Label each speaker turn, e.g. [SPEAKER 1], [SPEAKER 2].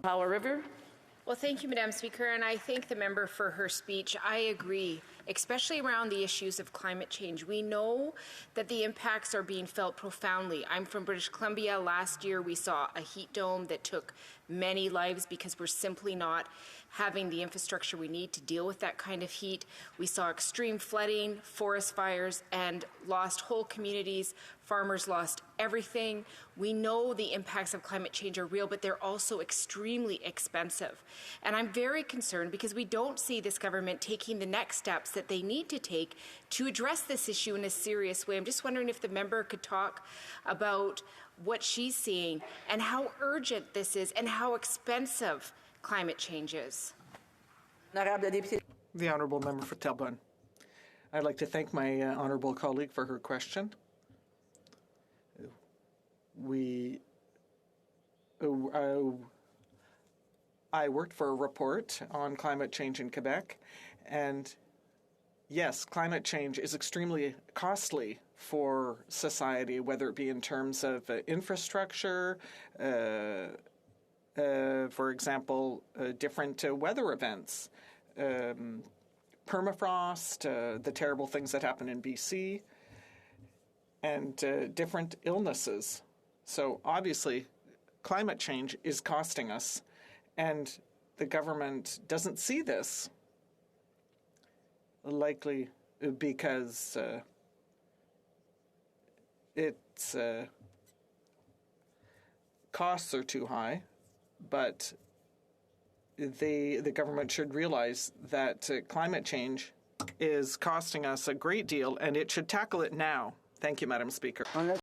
[SPEAKER 1] Powell River.
[SPEAKER 2] Well, thank you, Madam Speaker, and I thank the member for her speech. I agree, especially around the issues of climate change. We know that the impacts are being felt profoundly. I'm from British Columbia. Last year, we saw a heat dome that took many lives because we're simply not having the infrastructure we need to deal with that kind of heat. We saw extreme flooding, forest fires, and lost whole communities. Farmers lost everything. We know the impacts of climate change are real, but they're also extremely expensive. And I'm very concerned because we don't see this government taking the next steps that they need to take to address this issue in a serious way. I'm just wondering if the member could talk about what she's seeing and how urgent this is and how expensive climate change is.
[SPEAKER 3] The Honourable Member for Terrebonne. I'd like to thank my honourable colleague for her question. I worked for a report on climate change in Quebec, and yes, climate change is extremely costly for society, whether it be in terms of infrastructure, for example, different weather events, permafrost, the terrible things that happen in BC, and different illnesses. So obviously, climate change is costing us, and the government doesn't see this, likely because its costs are too high. But the government should realize that climate change is costing us a great deal, and it should tackle it now. Thank you, Madam Speaker.